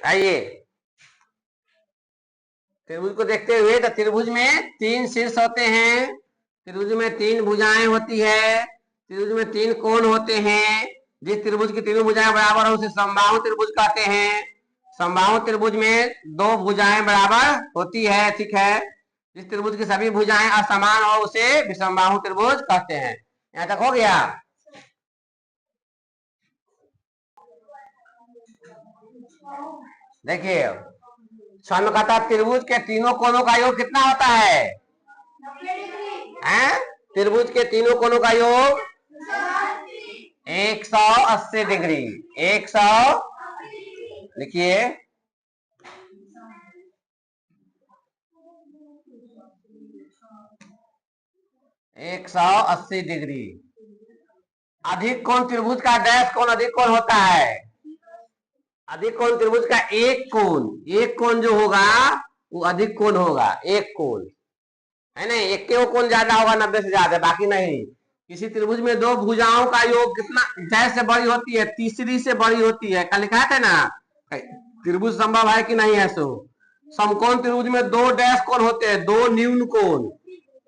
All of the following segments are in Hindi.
आइए त्रिभुज को देखते हुए, तो त्रिभुज में 3 शीर्ष होते हैं, त्रिभुज में 3 भुजाएं होती है, त्रिभुज में 3 कोण होते हैं। जिस त्रिभुज की तीनों भुजाएं बराबर हो उसे समबाहु त्रिभुज कहते हैं। समबाहु त्रिभुज में 2 भुजाएं बराबर होती है, ठीक है। जिस त्रिभुज की सभी भुजाएं असमान हो उसे विषमबाहु त्रिभुज कहते हैं। यहाँ तक हो गया। देखिए समकता त्रिभुज के तीनों कोणों का योग कितना होता है? त्रिभुज के तीनों कोणों का योग 180 डिग्री। 100 लिखिए 180 डिग्री। अधिक कोण त्रिभुज का डैश कोण अधिक कोण होता है। अधिक कोण त्रिभुज का एक कोण जो होगा वो अधिक कोण होगा। एक कोण है ना, एक कोण ज्यादा होगा 90 से ज्यादा, बाकी नहीं। किसी त्रिभुज में 2 भुजाओं का योग कितना डैश से बड़ी होती है? तीसरी से बड़ी होती है। कल लिखा था ना त्रिभुज संभव है कि नहीं है? सो समकोण त्रिभुज में 2 डैश कोण होते हैं, 2 न्यून कोण।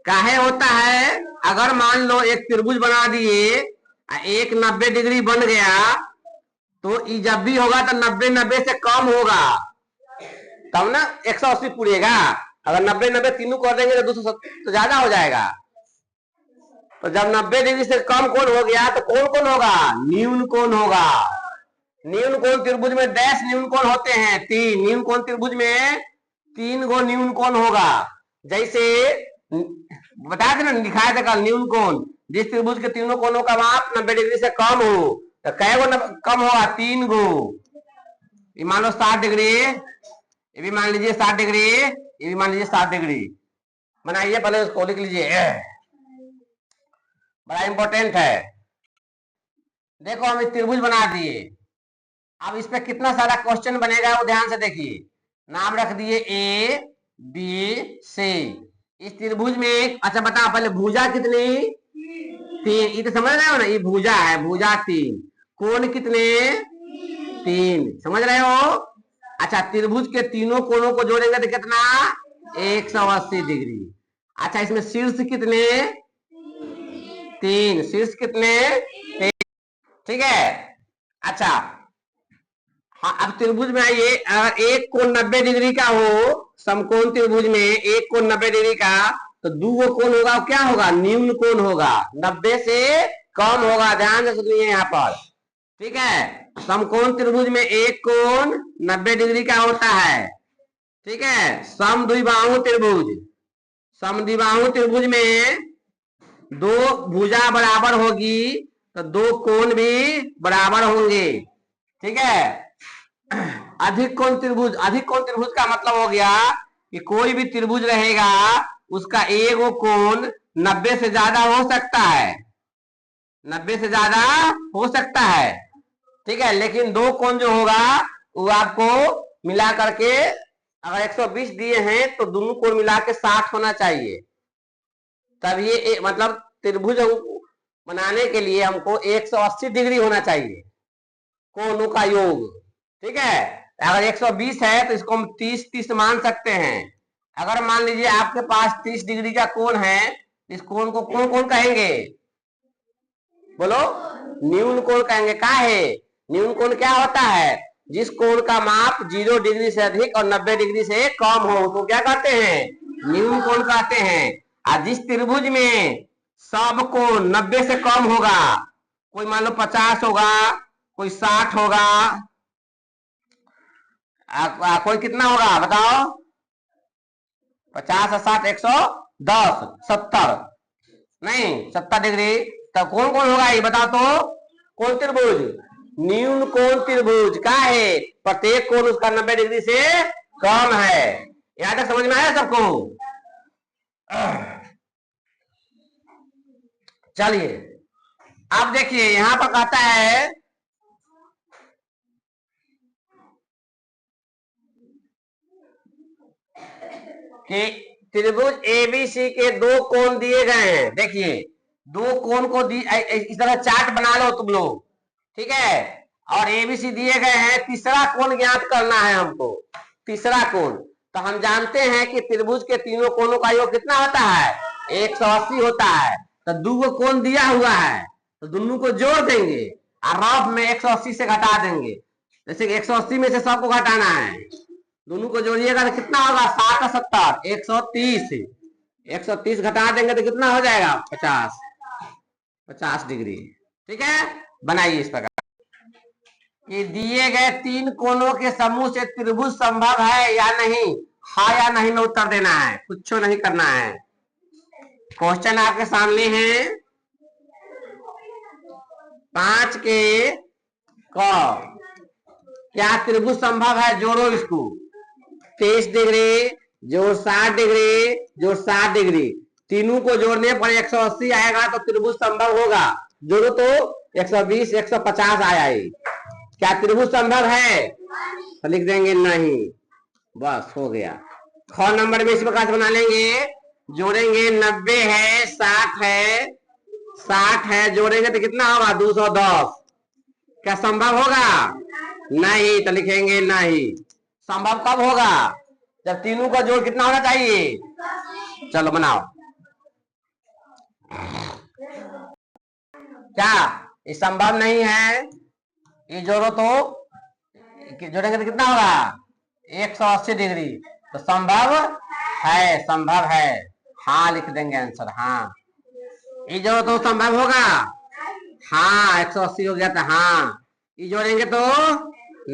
काहे होता है? अगर मान लो एक त्रिभुज बना दिए, एक 90 डिग्री बन गया, तो जब भी होगा तो 90 से कम होगा तब ना 180 पूरेगा। अगर 90 तीनों कर देंगे तो 270 तो ज्यादा हो जाएगा। तो जब 90 डिग्री से कम कोण हो गया तो कौन कोण होगा? न्यून कोण होगा। न्यून कोण त्रिभुज में डैश न्यून कोण होते हैं 3। न्यून कोण त्रिभुज में 3 गो न्यून कोण होगा। जैसे बता देना, दिखाया था कल न्यून कोण। जिस त्रिभुज के तीनों कोणों का माप 90 डिग्री से कम हो तो कै गो कम होगा? 3 गो। ये मान लो 60 डिग्री, ये भी मान लीजिए 60 डिग्री, ये भी मान लीजिए 60 डिग्री। बनाइए, पहले उसको लिख लीजिए, बड़ा इंपॉर्टेंट है। देखो हम त्रिभुज बना दिए, अब इस पे कितना सारा क्वेश्चन बनेगा वो ध्यान से देखिए। नाम रख दिए ए बी सी। इस त्रिभुज में अच्छा बताओ पहले भुजा कितनी? 3। ये तो समझ रहे हो ना, ये भुजा है, भुजा 3। कोण कितने? 3। समझ रहे हो? अच्छा त्रिभुज के तीनों कोणों को जोड़ेंगे तो कितना? 180 डिग्री। अच्छा इसमें शीर्ष कितने? 3। शीर्ष कितने? 3। ठीक है। अच्छा हाँ, अब त्रिभुज में आइए। अगर एक कोण 90 डिग्री का हो, समकोण त्रिभुज में एक कोण 90 डिग्री का, तो 2 कोण होगा, क्या होगा? न्यून कोण होगा, 90 से कम होगा। ध्यान से सुनिए यहाँ पर, ठीक है। समकोण त्रिभुज में एक कोण 90 डिग्री का होता है, ठीक है। समद्विबाहु त्रिभुज, समद्विबाहु त्रिभुज में 2 भुजा बराबर होगी तो 2 कोण भी बराबर होंगे, ठीक है। अधिक कोण त्रिभुज, अधिक कोण त्रिभुज का मतलब हो गया कि कोई भी त्रिभुज रहेगा उसका एक कोण 90 से ज्यादा हो सकता है, 90 से ज्यादा हो सकता है, ठीक है। लेकिन 2 कोण जो होगा वो आपको मिला करके अगर 120 दिए हैं तो दोनों कोण मिला के 60 होना चाहिए। तब ये मतलब त्रिभुज बनाने के लिए हमको 180 डिग्री होना चाहिए कोणों का योग, ठीक है। अगर 120 है तो इसको हम 30-30 मान सकते हैं। अगर मान लीजिए आपके पास 30 डिग्री का कोण है, इस कोण को कौन कौन कहेंगे? बोलो, न्यून कोण कहेंगे। का है न्यून कोण? क्या होता है? जिस कोण का माप 0 डिग्री से अधिक और 90 डिग्री से कम हो तो क्या कहते हैं? न्यून कोण कहते हैं। और जिस त्रिभुज में सब कोण 90 से कम होगा, कोई मान लो 50 होगा, कोई 60 होगा, कोई कितना होगा बताओ? 50 और 60 110, 70 नहीं 70 डिग्री। तो कौन कौन होगा ये बताओ तो? कौन त्रिभुज? न्यून कोण त्रिभुज। का है? प्रत्येक कोण उसका 90 डिग्री से कम है। यहां तक समझ में आया सबको? चलिए अब देखिए यहां पर कहता है कि त्रिभुज एबीसी के 2 कोण दिए गए हैं। देखिए 2 कोण को इस तरह चार्ट बना लो तुम लोग, ठीक है। और एबीसी दिए गए हैं, तीसरा कोण ज्ञात करना है हमको, तीसरा कोण। तो हम जानते हैं कि त्रिभुज के तीनों कोणों का योग कितना होता है, 180 होता है। तो दो कोण दिया हुआ है तो दोनों को जोड़ देंगे और रफ में 180 से घटा देंगे। जैसे 180 में से 100 को घटाना है, दोनों को जोड़िएगा तो कितना होगा, 60 70 130, 130 घटा देंगे तो कितना हो जाएगा, 50 डिग्री। ठीक है, बनाइए इस प्रकार कि दिए गए तीन कोणों के समूह से त्रिभुज संभव है या नहीं, हाँ या नहीं में उत्तर देना है, कुछ नहीं करना है। क्वेश्चन आपके सामने है 5 के क, क्या त्रिभुज संभव है, जोड़ो इसको, 23 डिग्री जोड़ 60 डिग्री जोड़ 60 डिग्री, तीनों को जोड़ने पर 180 आएगा तो त्रिभुज संभव होगा। जोड़ो तो 120 150 आया। क्या त्रिभुज संभव है, तो लिख देंगे नहीं, बस हो गया। ख नंबर में इस प्रकार से बना लेंगे, जोड़ेंगे 90 है 60 है 60 है, जोड़ेंगे तो कितना होगा, 210। क्या संभव होगा, नहीं, तो लिखेंगे नहीं। संभव कब होगा, जब तीनों का जोड़ कितना होना चाहिए, चलो बनाओ। क्या ये संभव नहीं है, ये जोड़ो तो जोड़ेंगे तो कितना होगा, 180 डिग्री। तो संभव है, संभव है, हाँ लिख देंगे आंसर, हाँ। ये जोड़ो तो संभव होगा, हाँ 180 हो गया था, हाँ। ये जोड़ेंगे तो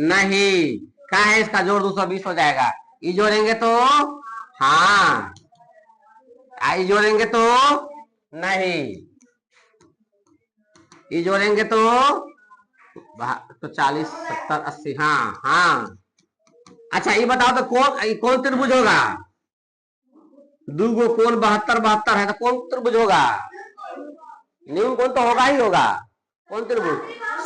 नहीं, क्या है इसका जोड़ 220 हो जाएगा। ये जोड़ेंगे तो हाँ, ये जोड़ेंगे तो नहीं, ये जोड़ेंगे तो 40 70 80, हाँ हाँ। अच्छा ये बताओ तो कौन त्रिभुज होगा, दो गो कोण 72 72 है तो कौन त्रिभुज होगा, न्यून कोण तो होगा ही होगा। कौन त्रिभुज,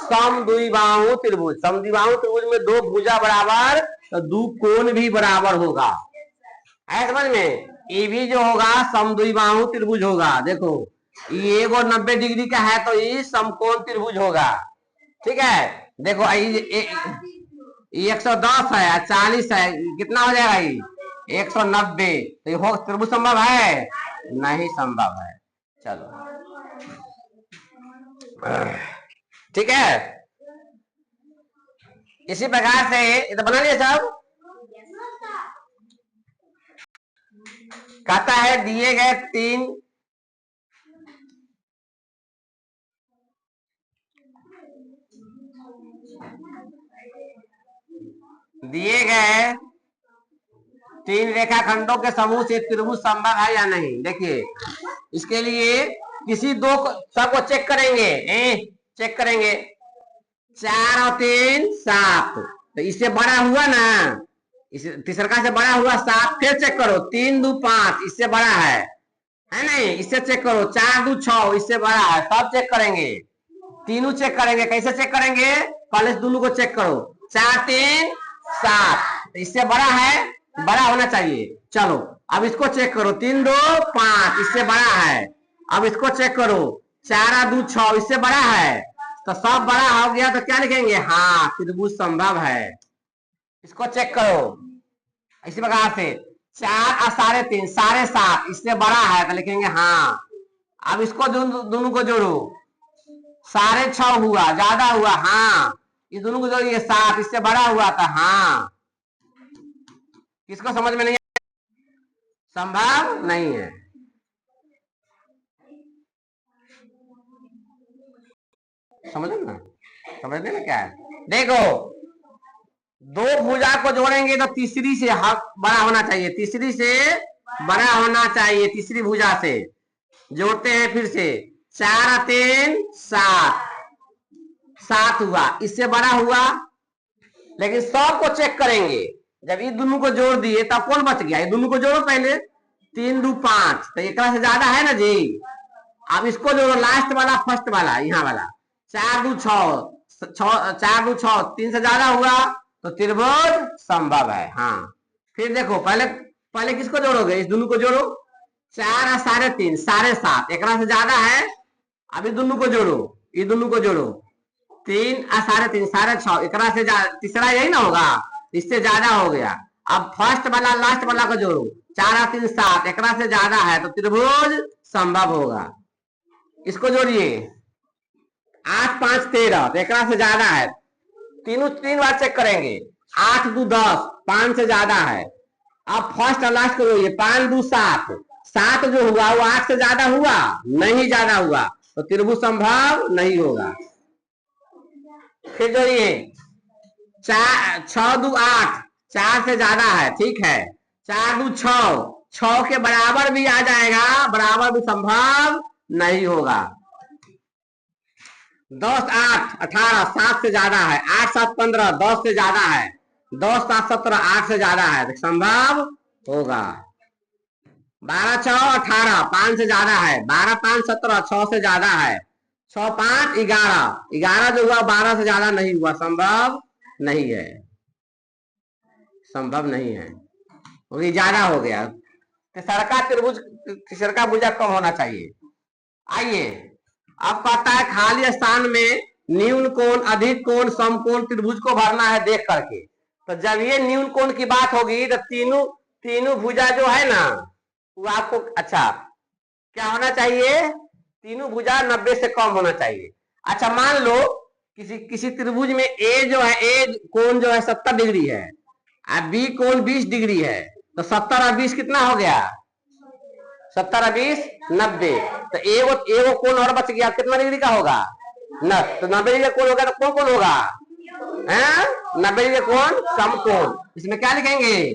समद्विबाहु त्रिभुज। समद्विबाहु त्रिभुज में दो भुजा बराबर तो दो कोण भी बराबर होगा, है समझ में। ये भी जो होगा समद्विबाहु त्रिभुज होगा। देखो ये 90 डिग्री का है तो ये समकोण त्रिभुज होगा। ठीक है, देखो ये 110 है 40 है, कितना हो जाएगा ये 190, तो ये हो त्रिभुज संभव है, नहीं संभव है। चलो ठीक है, इसी प्रकार से ये तो बना लिया सब। कहता है दिए गए तीन रेखाखंडों के समूह से त्रिभुज संभव है या नहीं। देखिए इसके लिए किसी दो सबको चेक करेंगे, चेक करेंगे 4 और 3 7, तो इससे बड़ा हुआ ना, इस तीसरा से बड़ा हुआ 7, फिर चेक करो 3 2 5, इससे बड़ा है नहीं, इससे चेक करो 4 2 6, इससे बड़ा है, सब चेक करेंगे, तीनों चेक करेंगे। कैसे चेक करेंगे, पहले दोनों को चेक करो, 4 3 7, इससे बड़ा है, बड़ा होना चाहिए। चलो अब इसको चेक करो 3 2 5, इससे बड़ा है। अब इसको चेक करो 4 2 6, इससे बड़ा है, तो सब बड़ा हो गया तो क्या लिखेंगे, हाँ त्रिभुज संभव है। इसको चेक करो इसी प्रकार से 4 और 3.5 7.5, इससे बड़ा है तो लिखेंगे हाँ। अब इसको दोनों को जोड़ो, 6.5 हुआ, ज्यादा हुआ, हाँ। इस दोनों को जोड़िए 7, इससे बड़ा हुआ था, हाँ। किसको समझ में नहीं, संभव नहीं है। समझे ना, समझते ना क्या है। देखो दो भुजा को जोड़ेंगे तो तीसरी से बड़ा होना चाहिए, तीसरी से बड़ा होना चाहिए, तीसरी भुजा से जोड़ते हैं फिर से 4 3 7, 7 हुआ, इससे बड़ा हुआ। लेकिन सब को चेक करेंगे, जब ये दोनों को जोड़ दिए तब कौन बच गया, ये दोनों को जोड़ो पहले, 3 2 5, तो एक से ज्यादा है ना जी। अब इसको जोड़ो लास्ट वाला, फर्स्ट वाला, यहाँ वाला 4 2 6, 4 2 6, 3 से ज्यादा हुआ तो त्रिभुज संभव है, हाँ। फिर देखो पहले किसको जोड़ोगे, इस दोनों को जोड़ो, 4 और 3.5 7.5, एक से ज्यादा है। अब इस दोनों को जोड़ो, ये दोनों को जोड़ो, 3 साढ़े 3 साढ़े 6 एकरा से तीसरा यही ना होगा, इससे ज्यादा हो गया। अब फर्स्ट वाला लास्ट वाला को जोड़ो, 4 और 3 7, एकरा से ज्यादा है तो त्रिभुज संभव होगा। इसको जोड़िए, 8 5 13, तो एकरा से ज्यादा है, तीनों 3 बार चेक करेंगे, 8 2 10, 5 से ज्यादा है। अब फर्स्ट और लास्ट को जोड़िए, 5 2 7, 7 जो हुआ वो 8 से ज्यादा हुआ नहीं, ज्यादा हुआ तो त्रिभुज संभव नहीं होगा। फिर जोड़िए, 6 2 8, 4 से ज्यादा है, ठीक है, 4 2 6, 6 के बराबर भी आ जाएगा, बराबर भी संभव नहीं होगा। 10 8 18, 7 से ज्यादा है, 8 7 15, 10 से ज्यादा है, 10 7 17, 8 से ज्यादा है तो संभव होगा। 12 6 18, 5 से ज्यादा है, 12 5 17, 6 से ज्यादा है, 6 5 11, 11 जो हुआ 12 से ज्यादा नहीं हुआ, संभव नहीं है, संभव नहीं है, क्योंकि ज्यादा हो गया। तीसरा त्रिभुज, तीसरा भुजा कम होना चाहिए। आइए अब कहता है खाली स्थान में न्यून कोण, अधिक कोण, समकोण त्रिभुज को भरना है देख करके। तो जब ये न्यून कोण की बात होगी तो तीनों भुजा जो है ना वो आपको, अच्छा क्या होना चाहिए, तीनों भुजा 90 से कम होना चाहिए। अच्छा मान लो किसी त्रिभुज में ए जो है, ए कोण जो है 70 डिग्री है और बी कोण 20 डिग्री है, तो 70 और 20 कितना हो गया, 70 और 20 90, तो एगो कोण और बच गया, कितना डिग्री का होगा न, तो 90 डिग्री का कोण होगा, तो कौन कौन होगा, 90 डिग्री का कोण समकोण। इसमें क्या लिखेंगे,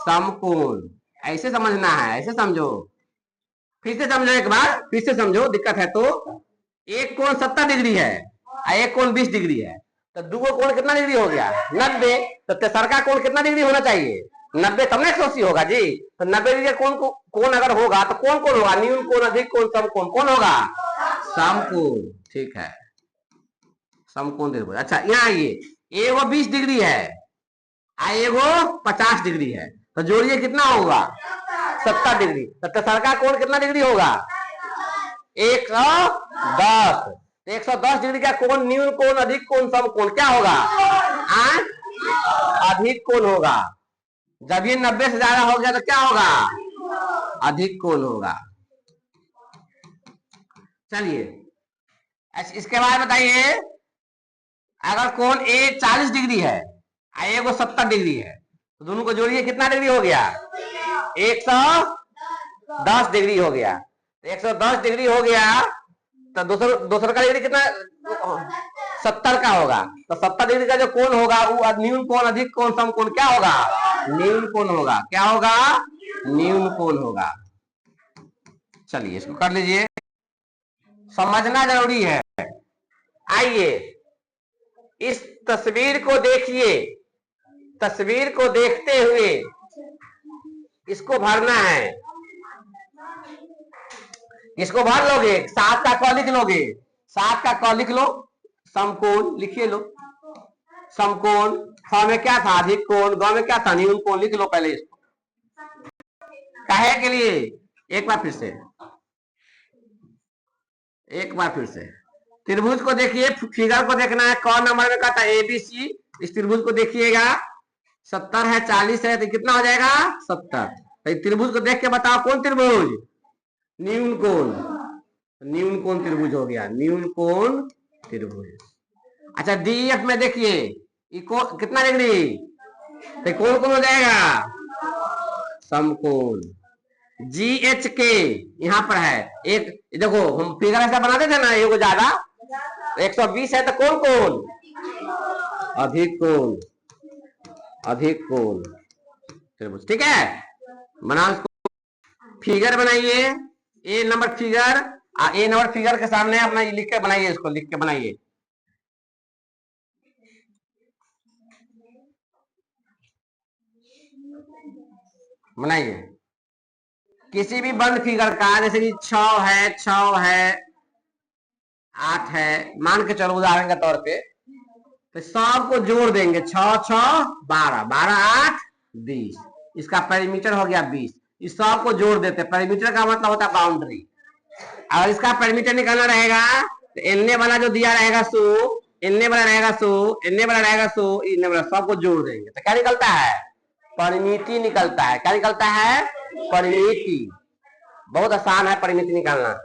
समकोण। ऐसे समझना है, ऐसे समझो, फिर से समझो एक बार, फिर से समझो, दिक्कत है तो। एक कोण 70 डिग्री है और एक कोण 20 डिग्री है, तो दो कोण कितना डिग्री हो गया, 90, तो तीसरा कोण कितना डिग्री होना चाहिए, 90, तब ना 180 होगा जी। तो 90 डिग्री कोण अगर होगा तो कौन कौन होगा, न्यून कोण, अधिक कोण, समकोण, कौन होगा, समकोण, ठीक है, समकोण त्रिभुज। अच्छा यहाँ आइए, एगो 20 डिग्री है और एगो 50 डिग्री है, तो जोड़िए कितना होगा, 70 डिग्री, तो तीसरा कोण कितना डिग्री होगा, 110, 110 डिग्री का कोण न्यून कोण, अधिक कोण, समकोण क्या होगा, अधिक कोण होगा। जब ये 90 से ज्यादा हो गया तो क्या होगा, अधिक कोण होगा। चलिए इसके बाद बताइए, अगर कोण ए 40 डिग्री है और एगो 70 डिग्री है, तो दोनों को जोड़िए कितना डिग्री हो गया, 110 डिग्री हो गया। 110 डिग्री हो गया तो दूसरा का डिग्री कितना, 70 का होगा, तो 70 डिग्री का जो कोण होगा वो न्यून कोण, अधिक कोण, समकोण क्या होगा, न्यून कोण होगा। क्या होगा, न्यून कोण होगा। चलिए इसको कर लीजिए, समझना जरूरी है। आइए इस तस्वीर को देखिए, तस्वीर को देखते हुए इसको भरना है। इसको भर लोगे, 7 का क लिख लोगे, 7 का क लिख लो, समकोण लिखिए लो, समकोण, ख में क्या था, अधिक कोण, ग में क्या था, न्यून कोण, लिख लो पहले इसको। काहे के लिए, एक बार फिर से, एक बार फिर से त्रिभुज को देखिए, फिगर को देखना है, क नंबर में कहता है ABC, इस त्रिभुज को देखिएगा, 70 है 40 है तो कितना हो जाएगा, 70। तो त्रिभुज को देख के बताओ कौन त्रिभुज, न्यून कोण, न्यून कोण त्रिभुज हो गया, न्यून कोण त्रिभुज। अच्छा DEF में देखिए, कितना डिग्री, तो कौन कौन हो जाएगा, समकोण। GHK यहाँ पर है, एक देखो हम फिगर ऐसा बनाते थे ना, एगो ज्यादा, 120 है तो कौन कौन, अधिक कोण, अधिक कोण त्रिभुज, ठीक है। बनाओ इसको, फिगर बनाइए, ए नंबर फिगर, ए नंबर फिगर के सामने अपना लिख के बनाइए, इसको लिख के बनाइए। बनाइए किसी भी बंद फिगर का, जैसे कि 6 है 6 है 8 है, मान के चलो उदाहरण के तौर पे, तो सबको जोड़ देंगे, 6 6 12, 12 8 20, इसका पेरीमीटर हो गया 20, इस सब को जोड़ देते। पेरीमीटर का मतलब होता है बाउंड्री। अगर इसका पेरीमीटर निकालना रहेगा तो एलने वाला जो दिया रहेगा सो इन्ने बड़ा रहेगा 100, इन्ने बड़ा रहेगा 100, इन्ने बड़ा, सबको जोड़ देंगे तो क्या निकलता है? परिमिति निकलता है। क्या निकलता है? परिमिति। बहुत आसान है परिमिति निकालना।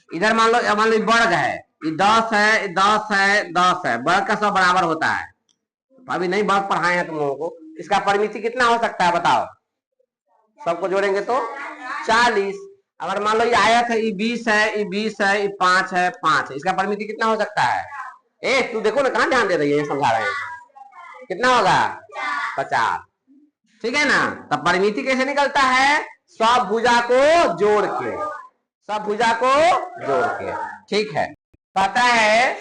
इधर मान लो वर्ग है, ये 10 है, 10 है, 10 है, वर्ग का सब बराबर होता है। अभी नहीं वर्ग पढ़ाए हैं तुम लोगों को। इसका परिमिति कितना हो सकता है बताओ? सबको जोड़ेंगे तो 40। अगर मान लो ये आयत है, ये 20 है, ये 20 है, ये 5 है, 5 है, इसका परिमिति कितना हो सकता है? तू देखो ना, कहां ध्यान दे रही है, समझा रहे हैं। कितना होगा? 50। ठीक है ना? तब परिमिति कैसे निकलता है? सब भुजा को जोड़ के, सब भुजा को जोड़ के। ठीक है, पता है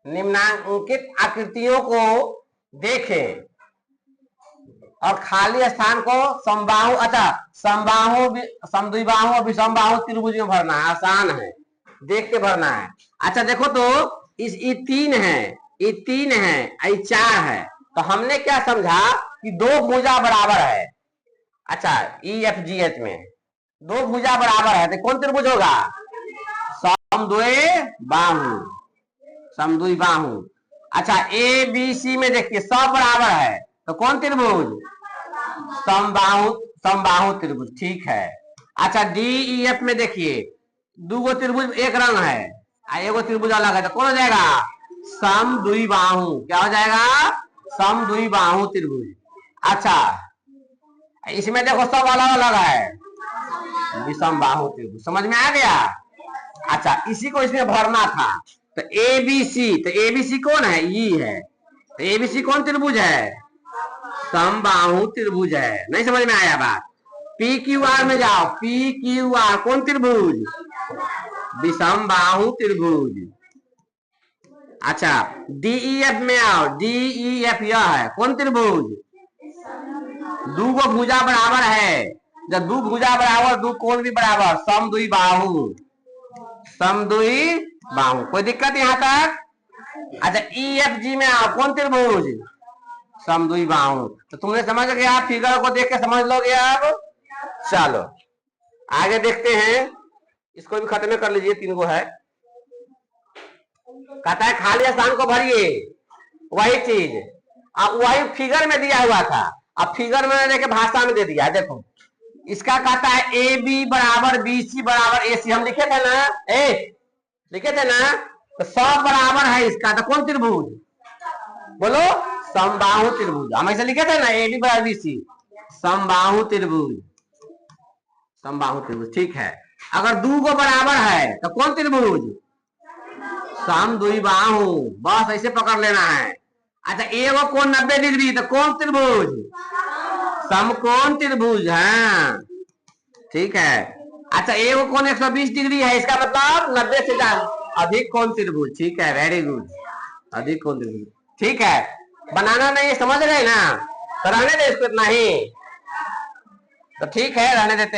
निम्नांकित आकृतियों को देखें और खाली स्थान को समबाहु, अच्छा समबाहु, समद्विबाहु और विषमबाहु त्रिभुज में भरना है। आसान है, देख के भरना है। अच्छा देखो तो इस ये 3 है, ये 3 है, ये 4 है, तो हमने क्या समझा कि दो भुजा बराबर है। अच्छा EFGH में दो भुजा बराबर है तो कौन त्रिभुज होगा? समद्विबाहु, समद्विबाहु। अच्छा ABC में देखिए सब बराबर है तो कौन त्रिभुज? समबाहु, समबाहु त्रिभुज। ठीक है। अच्छा DEF में देखिए दो त्रिभुज एक रंग है, एगो त्रिभुज अलग है, तो कौन हो जाएगा? समद्विबाहु। क्या हो जाएगा? समद्विबाहु त्रिभुज। अच्छा इसमें देखो सब अलग अलग है, विषमबाहु त्रिभुज। समझ में आ गया? अच्छा इसी को इसमें भरना था। तो ABC, तो ABC कौन है? ये है। तो ABC कौन त्रिभुज है? समबाहु त्रिभुज है। नहीं समझ में आया बात? PQR में जाओ, PQR कौन त्रिभुज? विषमबाहु त्रिभुज। अच्छा DEF में आओ, DEF यह है कौन त्रिभुज? दो को भुजा बराबर है, जब दो भुजा बराबर, दो कोण भी बराबर, समद्विबाहु, समद्विबाहु। कोई दिक्कत यहाँ तक? अच्छा EFG में आओ, कौन त्रिभुज? समद्विबाहु। तो तुमने समझ गया, फिगर को देख के समझ लोगे अब। चलो आगे देखते हैं, इसको भी खत्म कर लीजिए, 3 गो है। कहता है खाली स्थान को भरिए, वही चीज अब वही फिगर में दिया हुआ था, अब फिगर में लेके भाषा में दे दिया। देखो इसका कहता है AB बराबर BC बराबर AC, हम लिखे थे ना, लिखे थे ना, तो सब बराबर है इसका, तो कौन त्रिभुज? बोलो, समबाहु त्रिभुज। हम ऐसे लिखे थे ना, AB बराबर BC, समबाहु त्रिभुज, समबाहु त्रिभुज। ठीक है। अगर दो को बराबर है तो कौन त्रिभुज? समद्विबाहु। बस ऐसे पकड़ लेना है। अच्छा एगो कोण 90 डिग्री, तो कौन त्रिभुज? समकोण त्रिभुज। हाँ ठीक है। अच्छा एगो कोण 120 डिग्री है, इसका मतलब 90 से अधिक कोण त्रिभुज। ठीक है, वेरी गुड, अधिक कोण त्रिभुज। ठीक है, बनाना नहीं, समझ गए ना? तो रहने दे इसको इतना ही, तो ठीक है रहने देते।